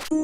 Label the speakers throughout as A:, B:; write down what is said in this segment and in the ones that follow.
A: Sahabat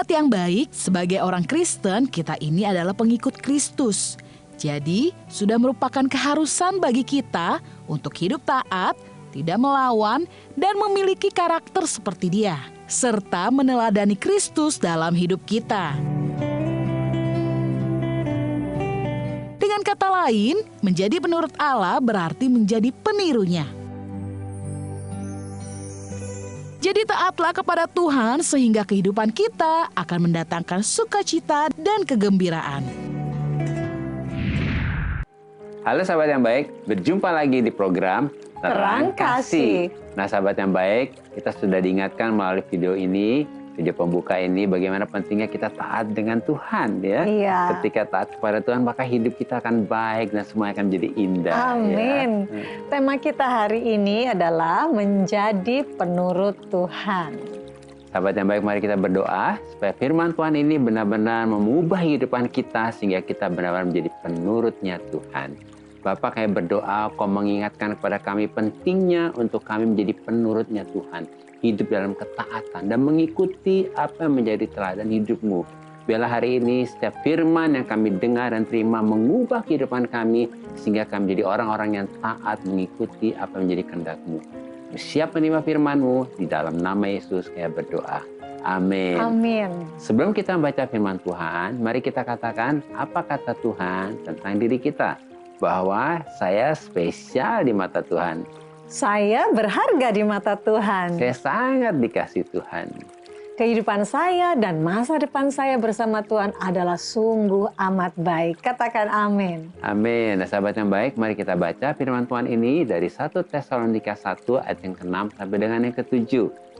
A: yang baik, sebagai orang Kristen, kita ini adalah pengikut Kristus. Jadi, sudah merupakan keharusan bagi kita untuk hidup taat, tidak melawan, dan memiliki karakter seperti Dia, serta meneladani Kristus dalam hidup kita. Dengan kata lain, menjadi penurut Allah berarti menjadi penirunya. Jadi taatlah kepada Tuhan sehingga kehidupan kita akan mendatangkan sukacita dan kegembiraan.
B: Halo sahabat yang baik, berjumpa lagi di program
C: Terang Kasih.
B: Nah sahabat yang baik, kita sudah diingatkan melalui video ini, video pembuka ini, bagaimana pentingnya kita taat dengan Tuhan ya.
C: Iya.
B: Ketika taat kepada Tuhan, maka hidup kita akan baik dan semua akan menjadi indah.
C: Amin.
B: Ya.
C: Tema kita hari ini adalah menjadi penurut Tuhan.
B: Sahabat yang baik, mari kita berdoa supaya firman Tuhan ini benar-benar mengubah kehidupan kita sehingga kita benar-benar menjadi penurutnya Tuhan. Bapa, kami berdoa, Kau mengingatkan kepada kami pentingnya untuk kami menjadi penurutnya Tuhan. Hidup dalam ketaatan dan mengikuti apa yang menjadi teladan hidupmu. Biarlah hari ini setiap firman yang kami dengar dan terima mengubah kehidupan kami sehingga kami menjadi orang-orang yang taat mengikuti apa yang menjadi kehendak-Mu. Siap menerima firman-Mu, di dalam nama Yesus kami berdoa. Amin.
C: Amin.
B: Sebelum kita membaca firman Tuhan, mari kita katakan apa kata Tuhan tentang diri kita. Bahwa saya spesial di mata Tuhan.
C: Saya berharga di mata Tuhan.
B: Saya sangat dikasih Tuhan.
C: Kehidupan saya dan masa depan saya bersama Tuhan adalah sungguh amat baik. Katakan amin.
B: Amin. Nah sahabat yang baik, mari kita baca firman Tuhan ini dari 1 Tesalonika 1 ayat yang ke-6 sampai dengan yang ke-7.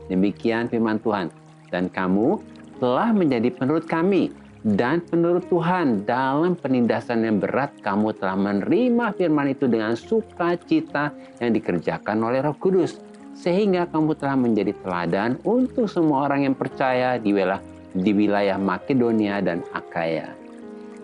B: Demikian firman Tuhan. Dan kamu telah menjadi penurut kami dan penurut Tuhan dalam penindasan yang berat. Kamu telah menerima firman itu dengan sukacita yang dikerjakan oleh Roh Kudus, sehingga kamu telah menjadi teladan untuk semua orang yang percaya di wilayah Makedonia dan Akaya.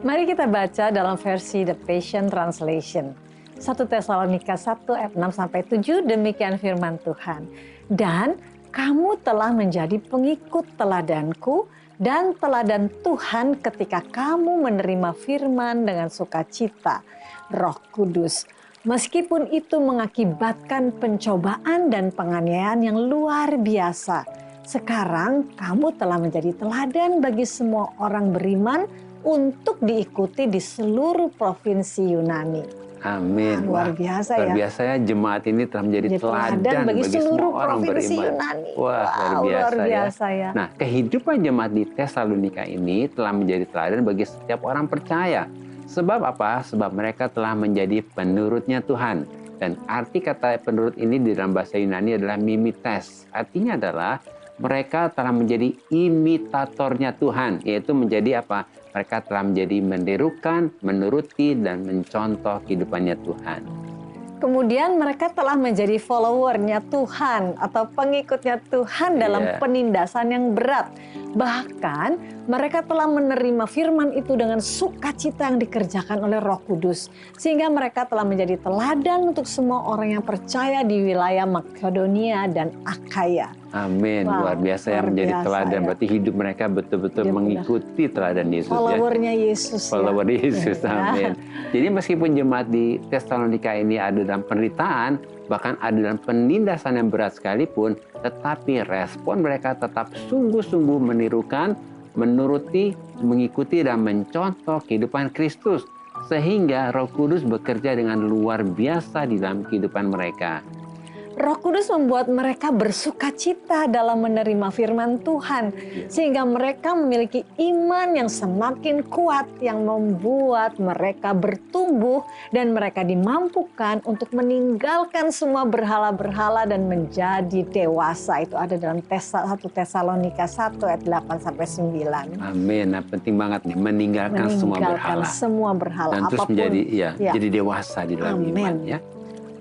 C: Mari kita baca dalam versi The Passion Translation. 1 Tesalonika 1 ayat 6 sampai 7, demikian firman Tuhan. Dan kamu telah menjadi pengikut teladanku dan teladan Tuhan ketika kamu menerima firman dengan sukacita, Roh Kudus. Meskipun itu mengakibatkan pencobaan dan penganiayaan yang luar biasa. Sekarang kamu telah menjadi teladan bagi semua orang beriman untuk diikuti di seluruh provinsi Yunani.
B: Amin.
C: Luar biasa ya.
B: Luar biasa ya, jemaat ini telah menjadi teladan bagi
C: seluruh
B: semua orang
C: provinsi
B: beriman.
C: Yunani.
B: Wah,
C: luar biasa ya.
B: Nah, kehidupan jemaat di Tesalonika ini telah menjadi teladan bagi setiap orang percaya. Sebab apa? Sebab mereka telah menjadi penurutnya Tuhan. Dan arti kata penurut ini di dalam bahasa Yunani adalah mimites. Artinya adalah mereka telah menjadi imitatornya Tuhan. Yaitu menjadi apa? Mereka telah menjadi menirukan, menuruti, dan mencontoh kehidupannya Tuhan.
C: Kemudian mereka telah menjadi followernya Tuhan atau pengikutnya Tuhan dalam penindasan yang berat. Bahkan mereka telah menerima firman itu dengan sukacita yang dikerjakan oleh Roh Kudus. Sehingga mereka telah menjadi teladan untuk semua orang yang percaya di wilayah Makedonia dan Akaya.
B: Amin. Luar biasa yang menjadi teladan. Berarti hidup mereka betul-betul mengikuti teladan Yesus.
C: Followernya Yesus.
B: Follower Yesus. Amin. Jadi meskipun jemaat di Tesalonika ini ada dalam penderitaan, bahkan ada dalam penindasan yang berat sekalipun, tetapi respon mereka tetap sungguh-sungguh menirukan, menuruti, mengikuti, dan mencontoh kehidupan Kristus. Sehingga Roh Kudus bekerja dengan luar biasa di dalam kehidupan mereka.
C: Roh Kudus membuat mereka bersukacita dalam menerima firman Tuhan. Sehingga mereka memiliki iman yang semakin kuat yang membuat mereka bertumbuh dan mereka dimampukan untuk meninggalkan semua berhala-berhala dan menjadi dewasa. Itu ada dalam 1 Tesalonika 1 ayat 8-9.
B: Amin. Nah, penting banget nih meninggalkan semua berhala.
C: Semua berhala.
B: Dan terus
C: apapun.
B: menjadi jadi dewasa di dalam iman ya.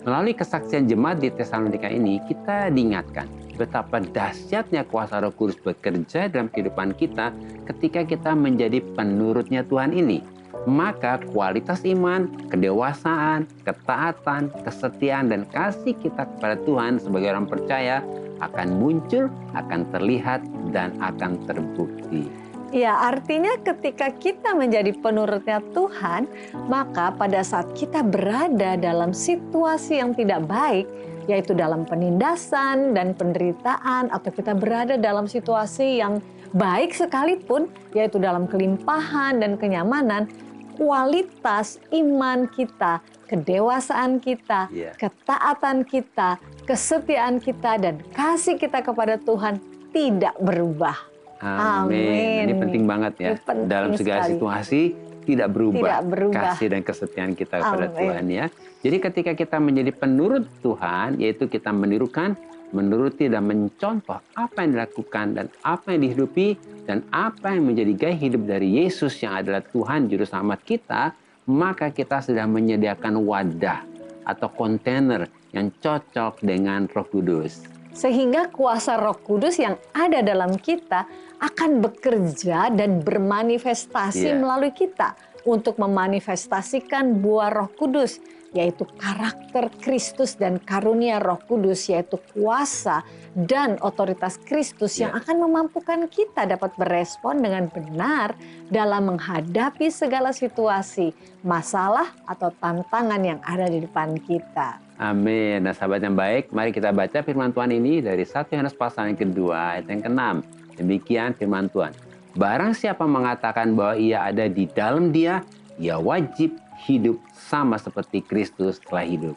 B: Melalui kesaksian jemaat di Tesalonika ini, kita diingatkan betapa dahsyatnya kuasa Roh Kudus bekerja dalam kehidupan kita ketika kita menjadi penurutnya Tuhan ini. Maka kualitas iman, kedewasaan, ketaatan, kesetiaan, dan kasih kita kepada Tuhan sebagai orang percaya akan muncul, akan terlihat, dan akan terbukti.
C: Ya, artinya ketika kita menjadi penurutnya Tuhan, maka pada saat kita berada dalam situasi yang tidak baik, yaitu dalam penindasan dan penderitaan, atau kita berada dalam situasi yang baik sekalipun, yaitu dalam kelimpahan dan kenyamanan, kualitas iman kita, kedewasaan kita, ketaatan kita, kesetiaan kita, dan kasih kita kepada Tuhan tidak berubah.
B: Amin. Ini penting banget ya. Dalam segala situasi tidak berubah kasih dan kesetiaan kita kepada Tuhan ya. Jadi ketika kita menjadi penurut Tuhan, yaitu kita menirukan, menuruti dan mencontoh apa yang dilakukan dan apa yang dihidupi dan apa yang menjadi gaya hidup dari Yesus yang adalah Tuhan Juru Selamat kita, maka kita sudah menyediakan wadah atau kontainer yang cocok dengan Roh Kudus.
C: Sehingga kuasa Roh Kudus yang ada dalam kita akan bekerja dan bermanifestasi melalui kita untuk memanifestasikan buah Roh Kudus, yaitu karakter Kristus dan karunia Roh Kudus, yaitu kuasa dan otoritas Kristus yang akan memampukan kita dapat berespon dengan benar dalam menghadapi segala situasi, masalah atau tantangan yang ada di depan kita.
B: Amin. Nah sahabat yang baik, mari kita baca firman Tuhan ini dari 1 Yohanes pasal yang kedua ayat yang ke-6. Demikian firman Tuhan. Barang siapa mengatakan bahwa ia ada di dalam Dia, ia wajib hidup sama seperti Kristus telah hidup.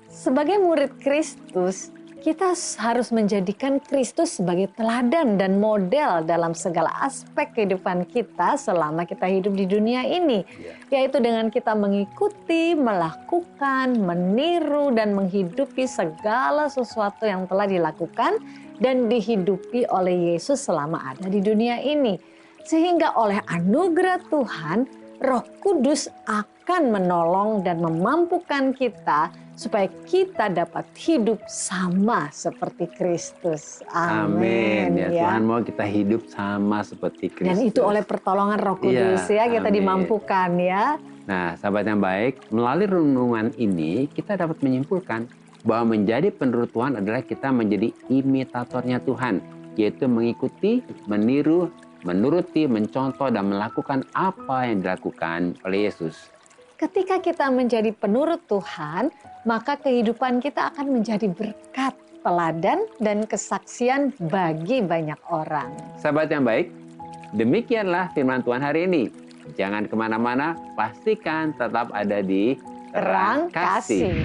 C: Sebagai murid Kristus, kita harus menjadikan Kristus sebagai teladan dan model dalam segala aspek kehidupan kita selama kita hidup di dunia ini. Yaitu dengan kita mengikuti, melakukan, meniru, dan menghidupi segala sesuatu yang telah dilakukan dan dihidupi oleh Yesus selama ada di dunia ini. Sehingga oleh anugerah Tuhan, Roh Kudus akan menolong dan memampukan kita supaya kita dapat hidup sama seperti Kristus. Amin.
B: Ya, Tuhan mau kita hidup sama seperti Kristus.
C: Dan itu oleh pertolongan Roh Kudus kita dimampukan ya.
B: Nah, sahabat yang baik, melalui renungan ini kita dapat menyimpulkan bahwa menjadi penurut Tuhan adalah kita menjadi imitatornya Tuhan, yaitu mengikuti, meniru, menuruti, mencontoh, dan melakukan apa yang dilakukan oleh Yesus.
C: Ketika kita menjadi penurut Tuhan, maka kehidupan kita akan menjadi berkat, teladan, dan kesaksian bagi banyak orang.
B: Sahabat yang baik, demikianlah firman Tuhan hari ini. Jangan kemana-mana, pastikan tetap ada di Terang Kasih.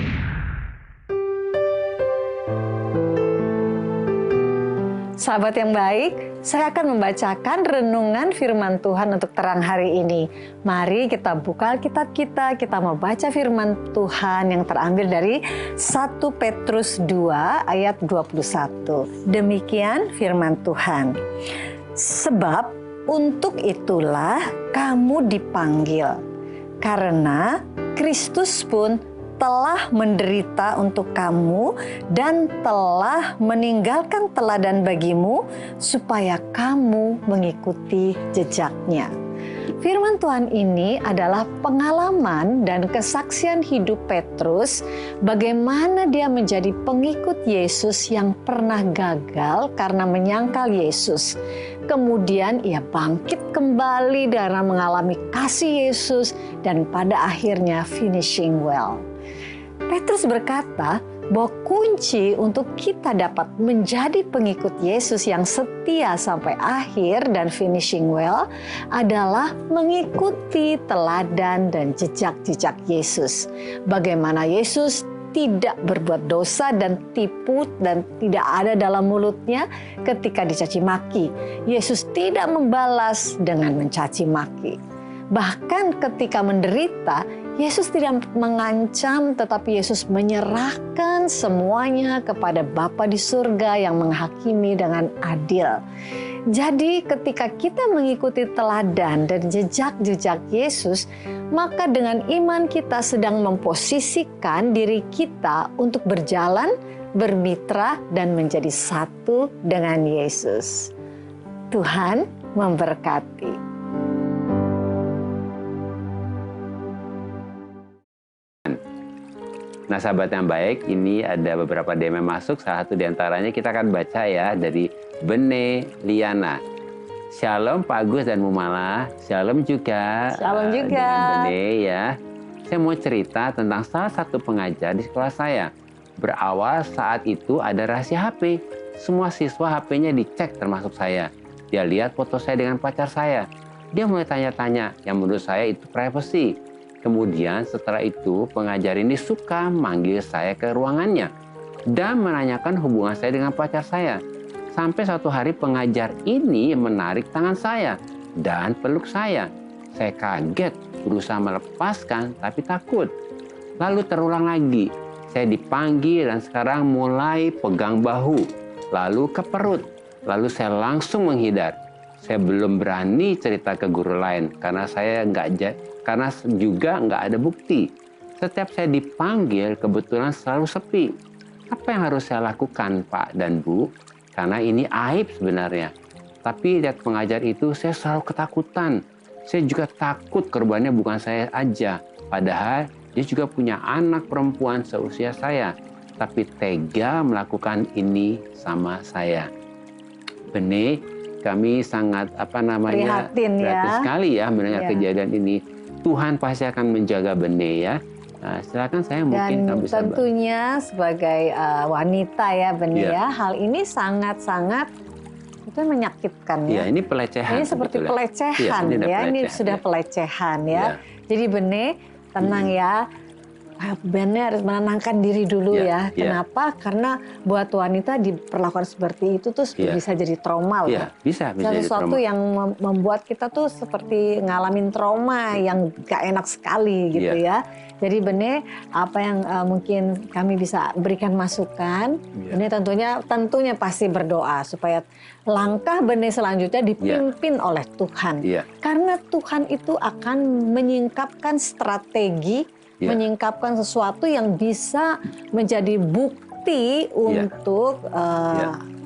C: Sahabat yang baik, saya akan membacakan renungan firman Tuhan untuk terang hari ini. Mari kita buka Alkitab kita mau baca firman Tuhan yang terambil dari 1 Petrus 2 ayat 21. Demikian firman Tuhan. Sebab untuk itulah kamu dipanggil, karena Kristus pun telah menderita untuk kamu dan telah meninggalkan teladan bagimu supaya kamu mengikuti jejaknya. Firman Tuhan ini adalah pengalaman dan kesaksian hidup Petrus bagaimana dia menjadi pengikut Yesus yang pernah gagal karena menyangkal Yesus. Kemudian ia bangkit kembali karena mengalami kasih Yesus dan pada akhirnya finishing well. Petrus berkata bahwa kunci untuk kita dapat menjadi pengikut Yesus yang setia sampai akhir dan finishing well adalah mengikuti teladan dan jejak-jejak Yesus. Bagaimana Yesus tidak berbuat dosa dan tipu dan tidak ada dalam mulutnya ketika dicaci maki. Yesus tidak membalas dengan mencaci maki. Bahkan ketika menderita, Yesus tidak mengancam, tetapi Yesus menyerahkan semuanya kepada Bapa di surga yang menghakimi dengan adil. Jadi ketika kita mengikuti teladan dan jejak-jejak Yesus, maka dengan iman kita sedang memposisikan diri kita untuk berjalan, bermitra, dan menjadi satu dengan Yesus. Tuhan memberkati.
B: Nah, sahabat yang baik, ini ada beberapa DM yang masuk. Salah satu diantaranya kita akan baca ya, dari Bene Liana. Shalom Pak Agus dan Mumala. Shalom juga.
C: Shalom juga.
B: Dengan Bene ya. Saya mau cerita tentang salah satu pengajar di sekolah saya. Berawal saat itu ada rahasia HP. Semua siswa HP-nya dicek termasuk saya. Dia lihat foto saya dengan pacar saya. Dia mulai tanya-tanya yang menurut saya itu privacy. Kemudian setelah itu pengajar ini suka manggil saya ke ruangannya dan menanyakan hubungan saya dengan pacar saya. Sampai suatu hari pengajar ini menarik tangan saya dan peluk saya. Saya kaget, berusaha melepaskan tapi takut. Lalu terulang lagi. Saya dipanggil dan sekarang mulai pegang bahu, lalu ke perut. Lalu saya langsung menghindar. Saya belum berani cerita ke guru lain karena juga nggak ada bukti. Setiap saya dipanggil kebetulan selalu sepi. Apa yang harus saya lakukan, Pak dan Bu? Karena ini aib sebenarnya. Tapi lihat pengajar itu saya selalu ketakutan. Saya juga takut korbannya bukan saya aja. Padahal dia juga punya anak perempuan seusia saya. Tapi tega melakukan ini sama saya. Bene, kami sangat prihatin sekali ya mendengar kejadian ini. Tuhan pasti akan menjaga Bene ya. Nah, silakan saya mungkin
C: dan
B: bisa
C: tentunya sebagai wanita ya Bene ya, hal ini sangat-sangat itu menyakitkan ya.
B: Ini pelecehan.
C: Ini seperti pelecehan ini sudah pelecehan ya. Jadi Bene tenang ya. Bene harus menenangkan diri dulu ya. Kenapa? Karena buat wanita diperlakukan seperti itu tuh bisa jadi trauma loh.
B: Bisa jadi
C: sesuatu
B: trauma.
C: yang membuat kita tuh seperti ngalamin trauma yang gak enak sekali gitu ya. Jadi Bene, apa yang mungkin kami bisa berikan masukan, Bene tentunya pasti berdoa supaya langkah Bene selanjutnya dipimpin oleh Tuhan. Karena Tuhan itu akan menyingkapkan strategi, menyingkapkan sesuatu yang bisa menjadi bukti untuk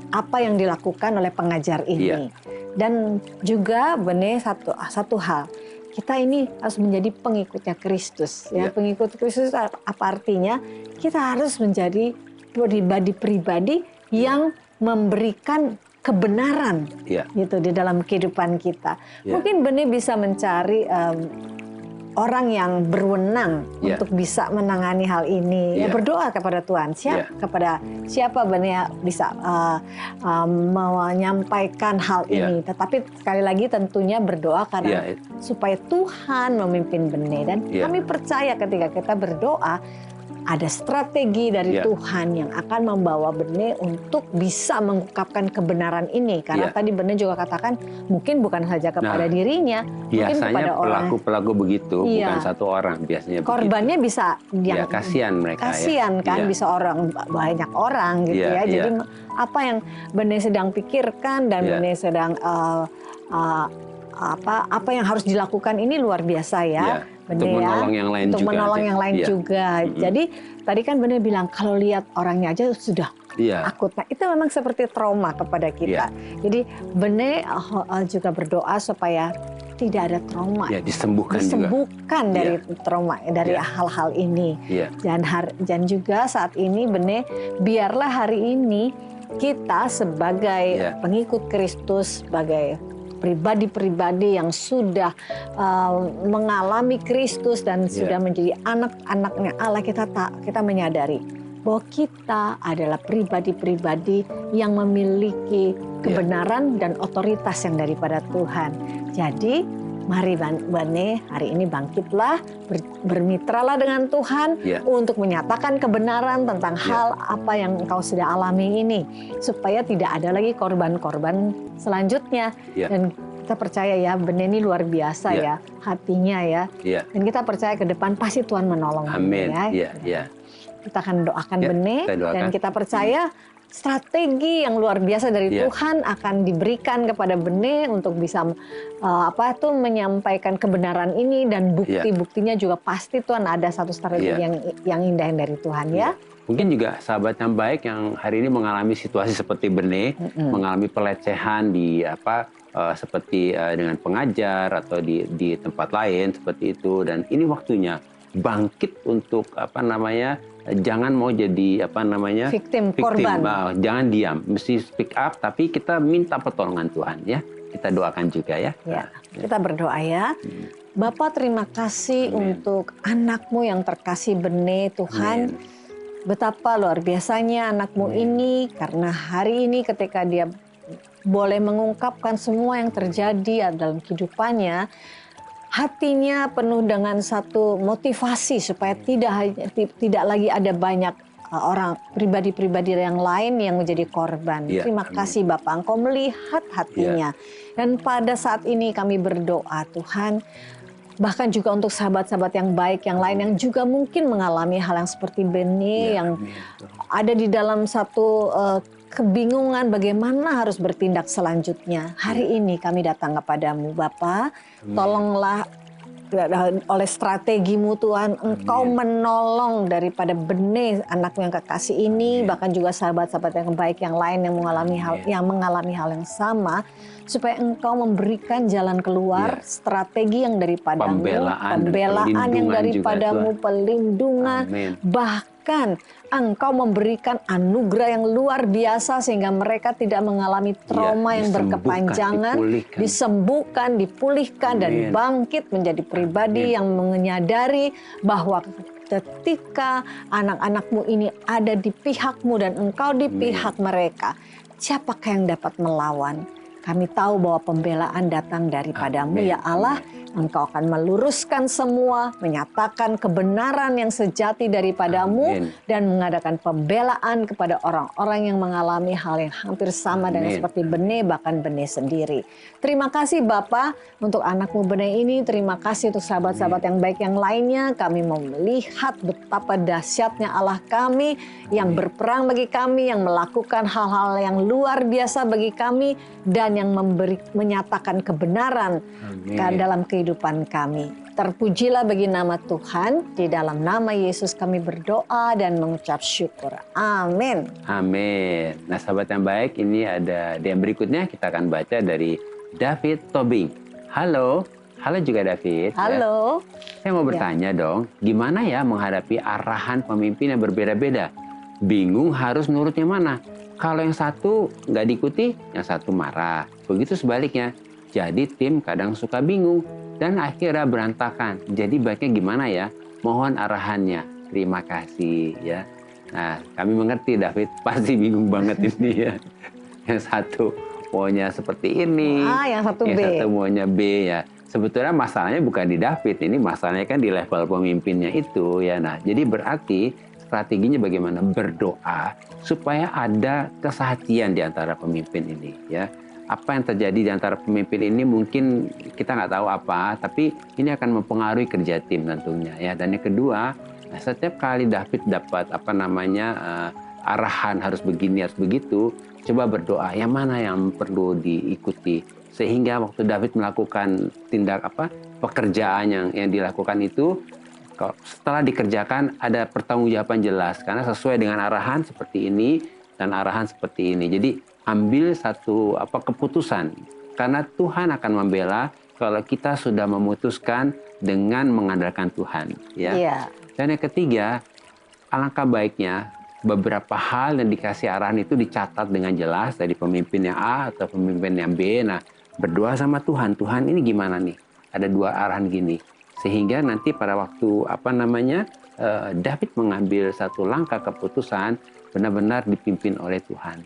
C: apa yang dilakukan oleh pengajar ini. Dan juga Bene satu hal, kita ini harus menjadi pengikutnya Kristus. Ya, pengikut Kristus apa artinya? Kita harus menjadi pribadi-pribadi yang memberikan kebenaran gitu di dalam kehidupan kita. Mungkin Bene bisa mencari orang yang berwenang untuk bisa menangani hal ini. Berdoa kepada Tuhan. Kepada siapa Bene bisa menyampaikan hal ini. Tetapi sekali lagi tentunya berdoa karena supaya Tuhan memimpin Bene. Dan kami percaya ketika kita berdoa, ada strategi dari Tuhan yang akan membawa Bene untuk bisa mengungkapkan kebenaran ini. Karena tadi Bene juga katakan mungkin bukan saja kepada dirinya, mungkin kepada orang.
B: Pelaku begitu, bukan satu orang biasanya.
C: Korbannya begitu. Bisa yang
B: kasihan mereka.
C: Kasihan kan bisa banyak orang gitu ya. Jadi apa yang Bene sedang pikirkan dan Bene sedang apa yang harus dilakukan ini luar biasa ya.
B: Untuk menolong yang lain
C: untuk
B: juga.
C: menolong yang lain juga. Jadi tadi kan Bene bilang kalau lihat orangnya aja sudah takut. Nah itu memang seperti trauma kepada kita. Jadi Bene juga berdoa supaya tidak ada trauma. Disembuhkan dari trauma, dari hal-hal ini. Dan juga saat ini Bene, biarlah hari ini kita sebagai pengikut Kristus, sebagai pribadi-pribadi yang sudah mengalami Kristus dan sudah menjadi anak-anaknya Allah, kita menyadari bahwa kita adalah pribadi-pribadi yang memiliki kebenaran dan otoritas yang daripada Tuhan. Jadi mari Bene hari ini bangkitlah, bermitralah dengan Tuhan untuk menyatakan kebenaran tentang hal apa yang engkau sudah alami ini. Supaya tidak ada lagi korban-korban selanjutnya. Dan kita percaya ya, benih ini luar biasa ya, hatinya ya. Dan kita percaya ke depan pasti Tuhan menolong
B: Amin.
C: benih ya. Kita akan doakan benih dan kita percaya strategi yang luar biasa dari Tuhan akan diberikan kepada benih untuk bisa menyampaikan kebenaran ini, dan bukti-buktinya juga pasti Tuhan ada satu strategi yang indah dari Tuhan ya.
B: Mungkin juga sahabat yang baik yang hari ini mengalami situasi seperti benih, mengalami pelecehan di seperti dengan pengajar atau di tempat lain seperti itu, dan ini waktunya bangkit untuk jangan mau jadi
C: victim korban.
B: Jangan diam, mesti speak up, tapi kita minta pertolongan Tuhan ya. Kita doakan juga ya.
C: Kita berdoa ya. Bapak, terima kasih untuk anakmu yang terkasih benih Tuhan. Betapa luar biasanya anakmu ini, karena hari ini ketika dia boleh mengungkapkan semua yang terjadi dalam kehidupannya, hatinya penuh dengan satu motivasi supaya tidak lagi ada banyak orang pribadi-pribadi yang lain yang menjadi korban. Terima kasih Bapak, Engkau melihat hatinya. Dan pada saat ini kami berdoa Tuhan, bahkan juga untuk sahabat-sahabat yang baik yang lain yang juga mungkin mengalami hal yang seperti benih, yang ada di dalam satu kebingungan bagaimana harus bertindak selanjutnya. Hari ini kami datang kepadamu Bapa, tolonglah oleh strategimu Tuhan, Engkau menolong daripada benih anakmu yang kekasih ini, bahkan juga sahabat-sahabat yang baik yang lain yang mengalami hal yang sama, supaya Engkau memberikan jalan keluar, strategi yang daripadamu, pembelaan yang daripadamu, pelindungan, bahkan Engkau memberikan anugerah yang luar biasa sehingga mereka tidak mengalami trauma yang berkepanjangan, disembuhkan, dipulihkan, dan bangkit menjadi pribadi yang menyadari bahwa ketika anak-anakmu ini ada di pihakmu dan Engkau di pihak mereka, siapakah yang dapat melawan? Kami tahu bahwa pembelaan datang daripadamu ya Allah. Engkau akan meluruskan semua, menyatakan kebenaran yang sejati daripadamu, dan mengadakan pembelaan kepada orang-orang yang mengalami hal yang hampir sama dengan seperti benih, bahkan benih sendiri. Terima kasih Bapa untuk anakmu benih ini. Terima kasih untuk sahabat-sahabat yang baik yang lainnya. Kami mau melihat betapa dahsyatnya Allah kami yang berperang bagi kami, yang melakukan hal-hal yang luar biasa bagi kami, dan yang menyatakan kebenaran dalam kehidupan kami. Terpujilah bagi nama Tuhan. Di dalam nama Yesus kami berdoa dan mengucap syukur. Amin.
B: Amin. Nah sahabat yang baik, ini ada yang berikutnya kita akan baca dari David Tobing. Halo juga David.
C: Halo.
B: Ya. Saya mau bertanya dong, gimana ya menghadapi arahan pemimpin yang berbeda-beda? Bingung harus nurut yang mana? Kalau yang satu nggak diikuti, yang satu marah. Begitu sebaliknya. Jadi tim kadang suka bingung dan akhirnya berantakan. Jadi baiknya gimana ya? Mohon arahannya. Terima kasih ya. Nah, kami mengerti David pasti bingung banget ini ya. Yang satu maunya seperti ini,
C: yang satu
B: maunya B ya. Sebetulnya masalahnya bukan di David, ini masalahnya kan di level pemimpinnya itu ya. Nah, jadi berarti strateginya bagaimana? Berdoa supaya ada kesehatian di antara pemimpin ini ya. Apa yang terjadi di antara pemimpin ini mungkin kita nggak tahu apa, tapi ini akan mempengaruhi kerja tim tentunya ya. Dan yang kedua, setiap kali David dapat arahan harus begini, harus begitu, coba berdoa yang mana yang perlu diikuti, sehingga waktu David melakukan pekerjaan yang dilakukan itu, setelah dikerjakan ada pertanggungjawaban jelas karena sesuai dengan arahan seperti ini dan arahan seperti ini. Jadi ambil satu keputusan, karena Tuhan akan membela kalau kita sudah memutuskan dengan mengandalkan Tuhan ya. Dan yang ketiga, alangkah baiknya beberapa hal yang dikasih arahan itu dicatat dengan jelas dari pemimpin yang A atau pemimpin yang B. Nah, berdoa sama Tuhan, Tuhan ini gimana nih? Ada 2 arahan gini, sehingga nanti pada waktu David mengambil satu langkah keputusan benar-benar dipimpin oleh Tuhan.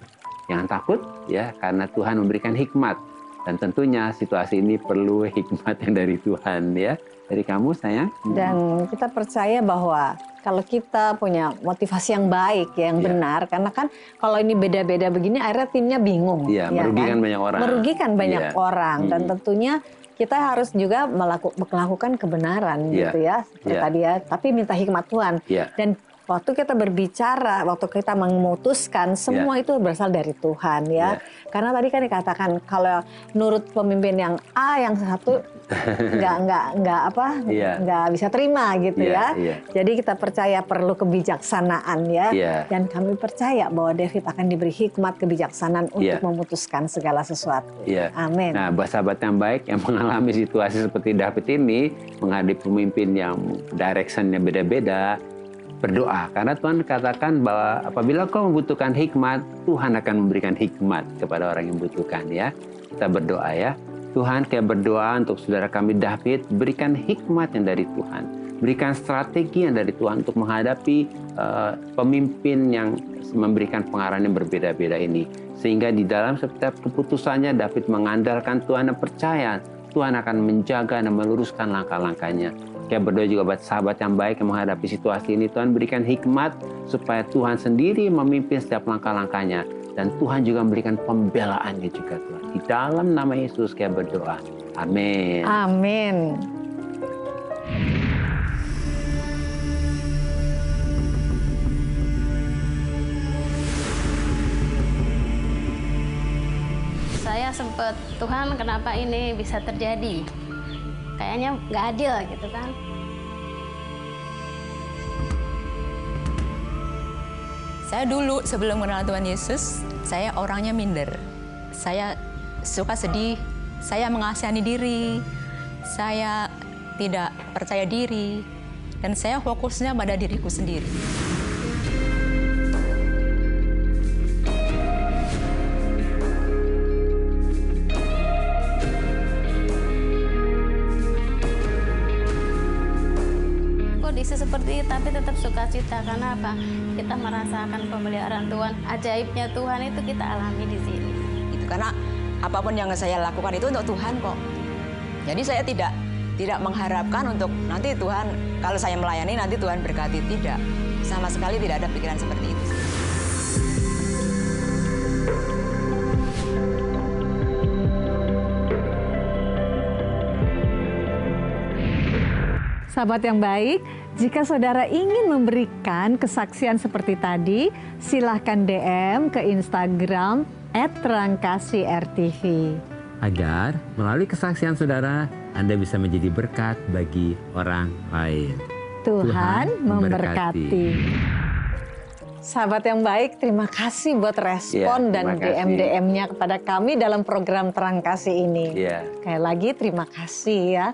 B: Jangan takut ya, karena Tuhan memberikan hikmat, dan tentunya situasi ini perlu hikmat yang dari Tuhan ya. Dari kamu sayang.
C: Dan kita percaya bahwa kalau kita punya motivasi yang baik, yang benar, karena kan kalau ini beda-beda begini, akhirnya timnya bingung.
B: Iya,
C: ya
B: merugikan
C: kan?
B: banyak orang.
C: Merugikan banyak orang, dan tentunya kita harus juga melakukan kebenaran gitu ya, seperti tadi ya. Tapi minta hikmat Tuhan. Dan waktu kita berbicara, waktu kita memutuskan, semua itu berasal dari Tuhan ya. Karena tadi kan dikatakan kalau nurut pemimpin yang A, yang satu nggak bisa terima gitu ya. Jadi kita percaya perlu kebijaksanaan ya. Dan kami percaya bahwa David akan diberi hikmat kebijaksanaan untuk memutuskan segala sesuatu. Amin.
B: Nah, buat sahabat yang baik yang mengalami situasi seperti David ini, menghadapi pemimpin yang directionnya beda-beda, berdoa, karena Tuhan katakan bahwa apabila kau membutuhkan hikmat, Tuhan akan memberikan hikmat kepada orang yang membutuhkan ya. Kita berdoa ya. Tuhan, kayak berdoa untuk saudara kami David, berikan hikmat yang dari Tuhan. Berikan strategi yang dari Tuhan untuk menghadapi pemimpin yang memberikan pengarahan yang berbeda-beda ini. Sehingga di dalam setiap keputusannya David mengandalkan Tuhan dan percaya Tuhan akan menjaga dan meluruskan langkah-langkahnya. Kayak berdoa juga buat sahabat yang baik yang menghadapi situasi ini. Tuhan berikan hikmat supaya Tuhan sendiri memimpin setiap langkah-langkahnya. Dan Tuhan juga memberikan pembelaannya juga Tuhan. Di dalam nama Yesus kayak berdoa. Amin.
C: Amin.
D: Saya sempat, Tuhan kenapa ini bisa terjadi? Kayaknya nggak adil gitu kan.
E: Saya dulu sebelum mengenal Tuhan Yesus, saya orangnya minder. Saya suka sedih, saya mengasihani diri, saya tidak percaya diri, dan saya fokusnya pada diriku sendiri.
D: Kondisi seperti itu, tapi tetap sukacita. Karena apa? Kita merasakan pemeliharaan Tuhan, ajaibnya Tuhan itu kita alami di sini.
E: Itu karena apapun yang saya lakukan itu untuk Tuhan kok. Jadi saya tidak mengharapkan untuk nanti Tuhan, kalau saya melayani nanti Tuhan berkati. Tidak, sama sekali tidak ada pikiran seperti itu.
C: Sahabat yang baik, jika saudara ingin memberikan kesaksian seperti tadi, silahkan DM ke Instagram @terangkasih_rtv.
B: Agar melalui kesaksian saudara, Anda bisa menjadi berkat bagi orang lain.
C: Tuhan memberkati. Sahabat yang baik, terima kasih buat respon dan DM-DM-nya kepada kami dalam program Terang Kasih ini. Sekali lagi terima kasih ya.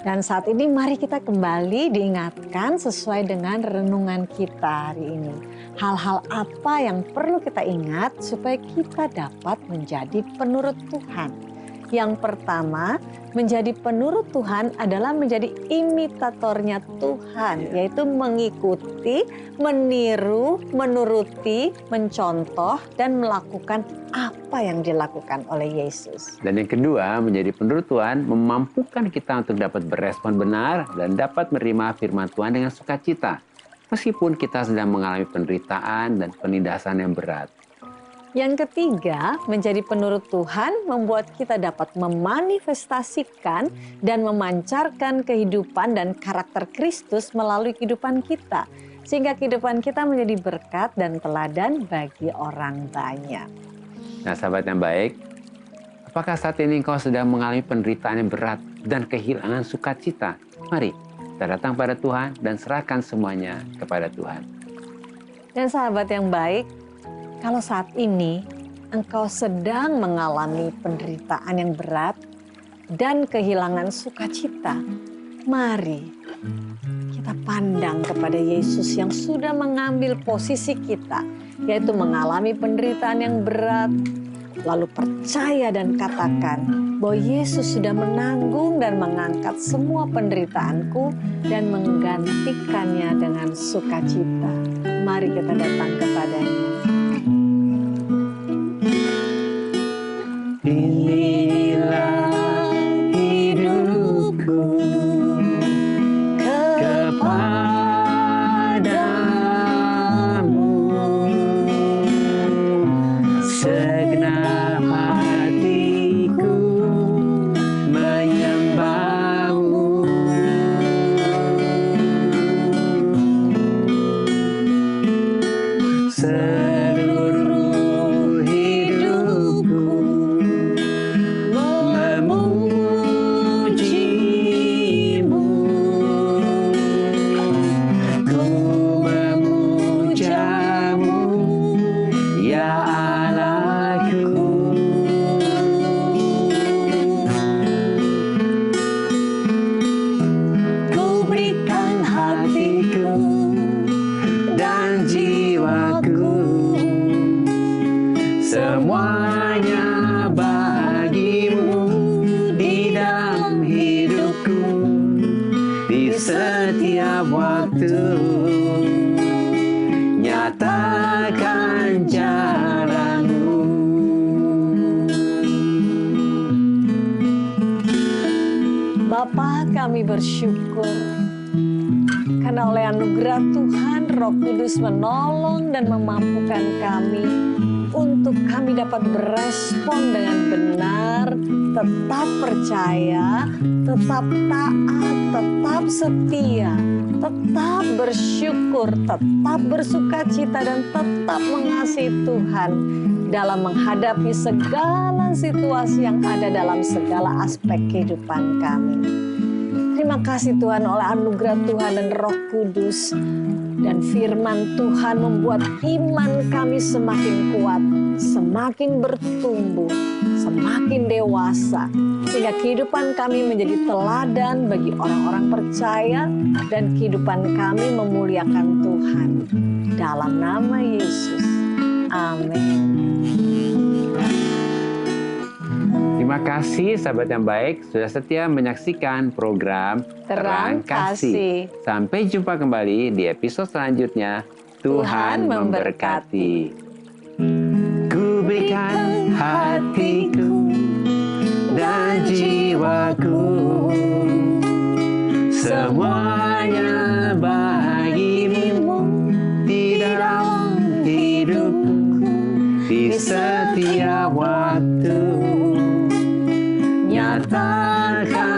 C: Dan saat ini mari kita kembali diingatkan sesuai dengan renungan kita hari ini. Hal-hal apa yang perlu kita ingat supaya kita dapat menjadi penurut Tuhan. Yang pertama, menjadi penurut Tuhan adalah menjadi imitatornya Tuhan, yaitu mengikuti, meniru, menuruti, mencontoh, dan melakukan apa yang dilakukan oleh Yesus.
B: Dan yang kedua, menjadi penurut Tuhan memampukan kita untuk dapat berespon benar dan dapat menerima firman Tuhan dengan sukacita, meskipun kita sedang mengalami penderitaan dan penindasan yang berat.
C: Yang ketiga, menjadi penurut Tuhan membuat kita dapat memanifestasikan dan memancarkan kehidupan dan karakter Kristus melalui kehidupan kita. Sehingga kehidupan kita menjadi berkat dan teladan bagi orang banyak.
B: Nah sahabat yang baik, apakah saat ini engkau sedang mengalami penderitaan yang berat dan kehilangan sukacita? Mari kita datang pada Tuhan dan serahkan semuanya kepada Tuhan.
C: Dan sahabat yang baik, kalau saat ini engkau sedang mengalami penderitaan yang berat dan kehilangan sukacita, mari kita pandang kepada Yesus yang sudah mengambil posisi kita, yaitu mengalami penderitaan yang berat. Lalu percaya dan katakan bahwa Yesus sudah menanggung dan mengangkat semua penderitaanku dan menggantikannya dengan sukacita. Mari kita datang kepadanya.
B: Inilah hidupku, waktu, nyatakan jalanmu.
C: Bapa, kami bersyukur karena oleh anugerah Tuhan Roh Kudus menolong dan memampukan kami untuk kami dapat berespon dengan benar, tetap percaya, tetap taat, tetap setia, tetap bersyukur, tetap bersukacita, dan tetap mengasihi Tuhan dalam menghadapi segala situasi yang ada dalam segala aspek kehidupan kami. Terima kasih Tuhan, oleh anugerah Tuhan dan Roh Kudus dan firman Tuhan membuat iman kami semakin kuat, semakin bertumbuh, semakin dewasa, sehingga kehidupan kami menjadi teladan bagi orang-orang percaya dan kehidupan kami memuliakan Tuhan. Dalam nama Yesus, amin.
B: Terima kasih sahabat yang baik sudah setia menyaksikan program
C: Terang Kasih.
B: Sampai jumpa kembali di episode selanjutnya. Tuhan memberkati. Ku berikan hatiku dan jiwaku, semuanya bagimu di dalam hidupku, di setiap waktu. Nyatakan